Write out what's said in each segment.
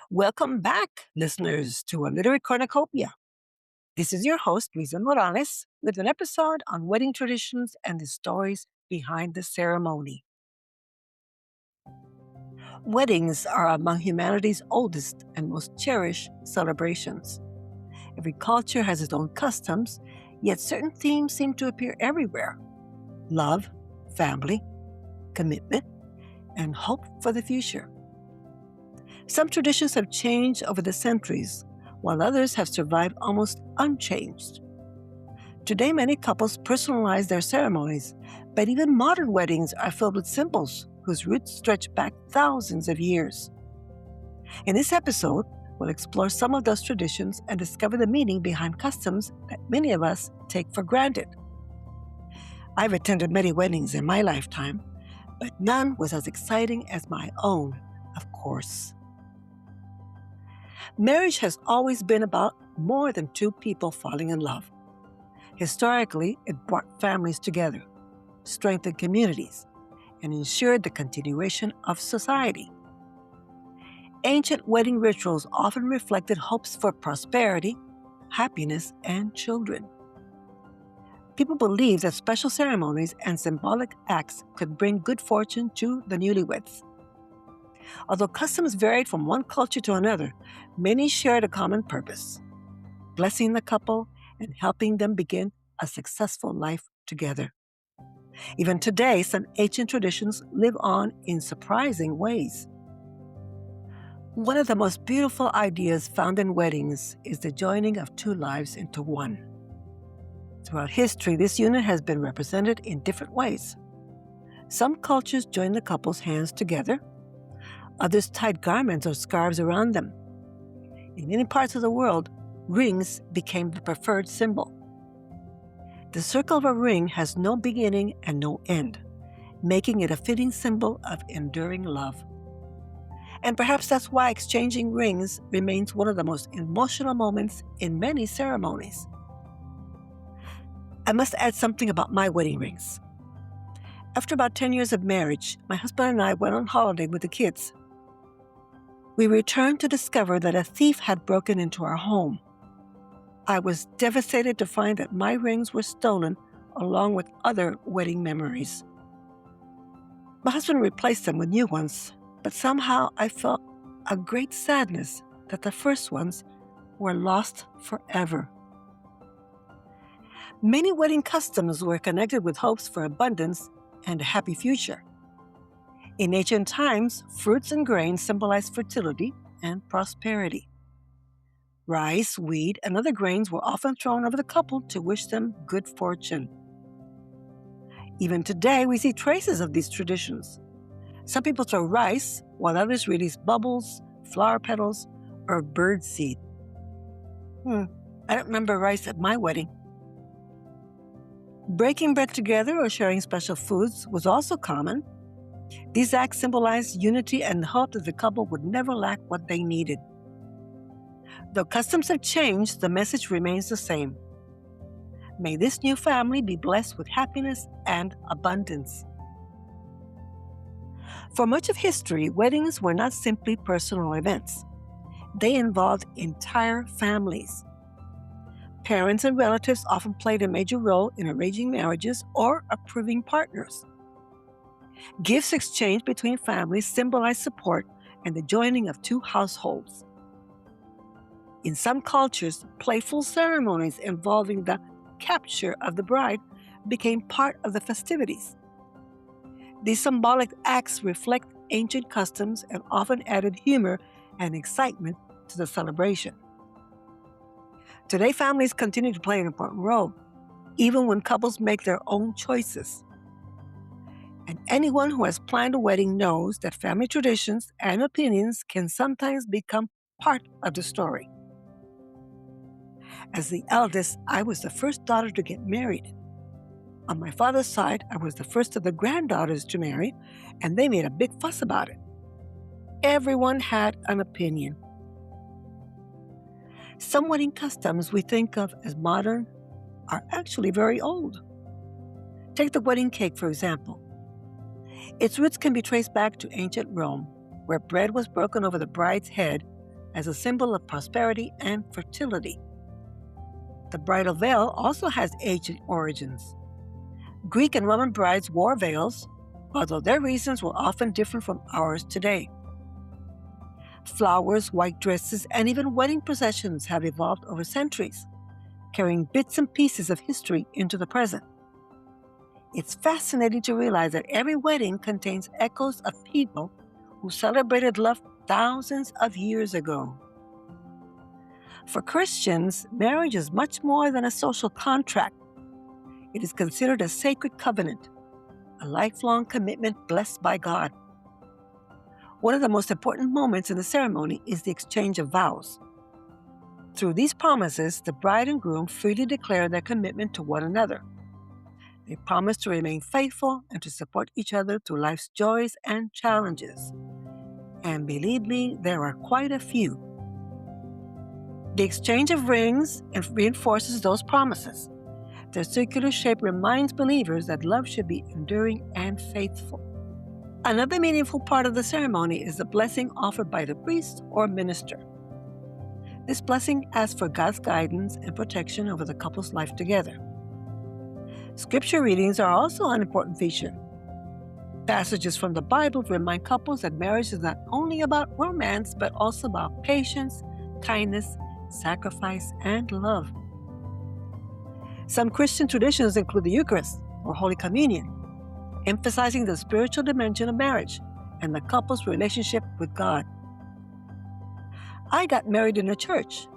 Welcome back, listeners, to a literary cornucopia. This is your host, Luisa Morales, with an episode on wedding traditions and the stories behind the ceremony. Weddings are among humanity's oldest and most cherished celebrations. Every culture has its own customs, yet certain themes seem to appear everywhere: love, family, commitment, and hope for the future. Some traditions have changed over the centuries, while others have survived almost unchanged. Today, many couples personalize their ceremonies, but even modern weddings are filled with symbols whose roots stretch back thousands of years. In this episode, we'll explore some of those traditions and discover the meaning behind customs that many of us take for granted. I've attended many weddings in my lifetime, but none was as exciting as my own, of course. Marriage has always been about more than two people falling in love. Historically, it brought families together, strengthened communities, and ensured the continuation of society. Ancient wedding rituals often reflected hopes for prosperity, happiness, and children. People believed that special ceremonies and symbolic acts could bring good fortune to the newlyweds. Although customs varied from one culture to another, many shared a common purpose: blessing the couple and helping them begin a successful life together. Even today, some ancient traditions live on in surprising ways. One of the most beautiful ideas found in weddings is the joining of two lives into one. Throughout history, this union has been represented in different ways. Some cultures joined the couple's hands together. Others tied garments or scarves around them. In many parts of the world, rings became the preferred symbol. The circle of a ring has no beginning and no end, making it a fitting symbol of enduring love. And perhaps that's why exchanging rings remains one of the most emotional moments in many ceremonies. I must add something about my wedding rings. After about 10 years of marriage, my husband and I went on holiday with the kids. We returned to discover that a thief had broken into our home. I was devastated to find that my rings were stolen along with other wedding memories. My husband replaced them with new ones, but somehow I felt a great sadness that the first ones were lost forever. Many wedding customs were connected with hopes for abundance and a happy future. In ancient times, fruits and grains symbolized fertility and prosperity. Rice, wheat, and other grains were often thrown over the couple to wish them good fortune. Even today, we see traces of these traditions. Some people throw rice, while others release bubbles, flower petals, or bird seed. I don't remember rice at my wedding. Breaking bread together or sharing special foods was also common. These acts symbolized unity and the hope that the couple would never lack what they needed. Though customs have changed, the message remains the same. May this new family be blessed with happiness and abundance. For much of history, weddings were not simply personal events. They involved entire families. Parents and relatives often played a major role in arranging marriages or approving partners. Gifts exchanged between families symbolized support and the joining of two households. In some cultures, playful ceremonies involving the capture of the bride became part of the festivities. These symbolic acts reflect ancient customs and often added humor and excitement to the celebration. Today, families continue to play an important role, even when couples make their own choices. And anyone who has planned a wedding knows that family traditions and opinions can sometimes become part of the story. As the eldest, I was the first daughter to get married. On my father's side, I was the first of the granddaughters to marry, and they made a big fuss about it. Everyone had an opinion. Some wedding customs we think of as modern are actually very old. Take the wedding cake, for example. Its roots can be traced back to ancient Rome, where bread was broken over the bride's head as a symbol of prosperity and fertility. The bridal veil also has ancient origins. Greek and Roman brides wore veils, although their reasons were often different from ours today. Flowers, white dresses, and even wedding processions have evolved over centuries, carrying bits and pieces of history into the present. It's fascinating to realize that every wedding contains echoes of people who celebrated love thousands of years ago. For Christians, marriage is much more than a social contract. It is considered a sacred covenant, a lifelong commitment blessed by God. One of the most important moments in the ceremony is the exchange of vows. Through these promises, the bride and groom freely declare their commitment to one another. They promise to remain faithful and to support each other through life's joys and challenges. And believe me, there are quite a few. The exchange of rings reinforces those promises. Their circular shape reminds believers that love should be enduring and faithful. Another meaningful part of the ceremony is the blessing offered by the priest or minister. This blessing asks for God's guidance and protection over the couple's life together. Scripture readings are also an important feature. Passages from the Bible remind couples that marriage is not only about romance, but also about patience, kindness, sacrifice, and love. Some Christian traditions include the Eucharist or Holy Communion, emphasizing the spiritual dimension of marriage and the couple's relationship with God. I got married in a church,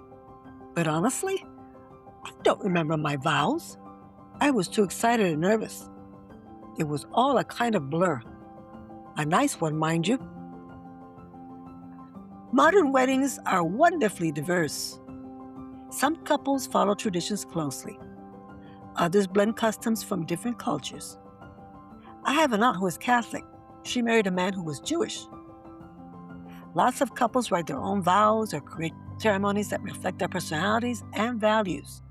but honestly, I don't remember my vows. I was too excited and nervous. It was all a kind of blur. A nice one, mind you. Modern weddings are wonderfully diverse. Some couples follow traditions closely. Others blend customs from different cultures. I have an aunt who is Catholic. She married a man who was Jewish. Lots of couples write their own vows or create ceremonies that reflect their personalities and values.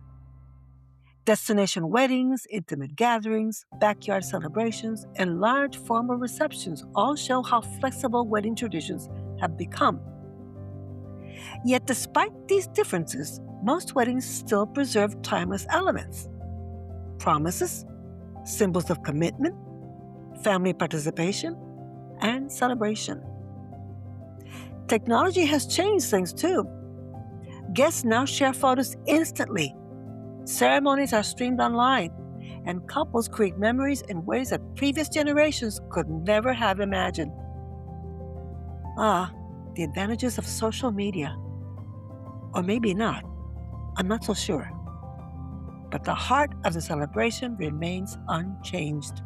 Destination weddings, intimate gatherings, backyard celebrations, and large formal receptions all show how flexible wedding traditions have become. Yet despite these differences, most weddings still preserve timeless elements. Promises, symbols of commitment, family participation, and celebration. Technology has changed things too. Guests now share photos instantly. Ceremonies are streamed online, and couples create memories in ways that previous generations could never have imagined. The advantages of social media. Or maybe not. I'm not so sure. But the heart of the celebration remains unchanged.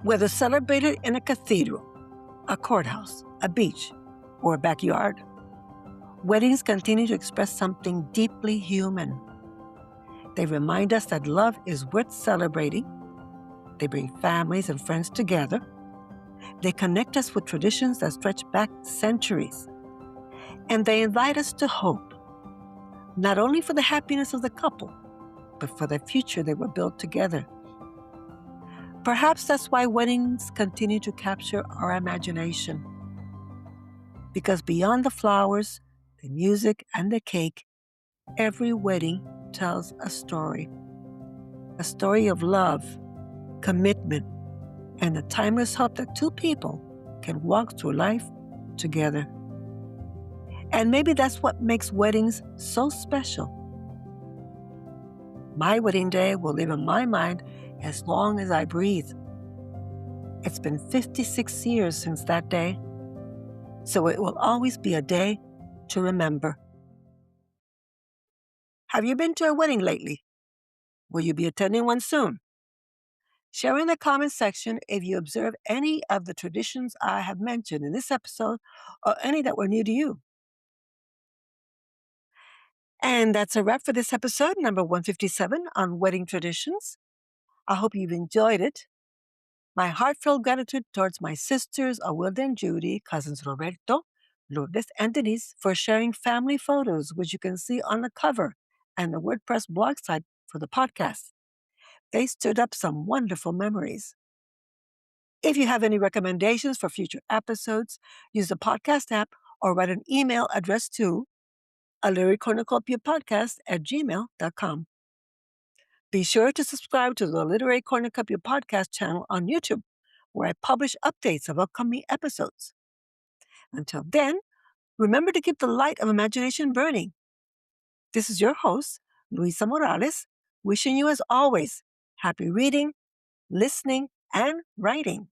Whether celebrated in a cathedral, a courthouse, a beach, or a backyard, weddings continue to express something deeply human. They remind us that love is worth celebrating. They bring families and friends together. They connect us with traditions that stretch back centuries. And they invite us to hope, not only for the happiness of the couple, but for the future they will build together. Perhaps that's why weddings continue to capture our imagination. Because beyond the flowers, the music, and the cake, every wedding tells a story. A story of love, commitment, and the timeless hope that two people can walk through life together. And maybe that's what makes weddings so special. My wedding day will live in my mind as long as I breathe. It's been 56 years since that day, so it will always be a day to remember. Have you been to a wedding lately? Will you be attending one soon? Share in the comment section if you observe any of the traditions I have mentioned in this episode or any that were new to you. And that's a wrap for this episode, number 157 on wedding traditions. I hope you've enjoyed it. My heartfelt gratitude towards my sisters, Awilda and Judy, cousins Roberto, Lourdes, and Denise for sharing family photos, which you can see on the cover and the WordPress blog site for the podcast. They stirred up some wonderful memories. If you have any recommendations for future episodes, use the podcast app or write an email address to a Be sure to subscribe to the Literary Cornucopia podcast channel on YouTube, where I publish updates of upcoming episodes. Until then, remember to keep the light of imagination burning. This is your host, Luisa Morales, wishing you, as always, happy reading, listening, and writing.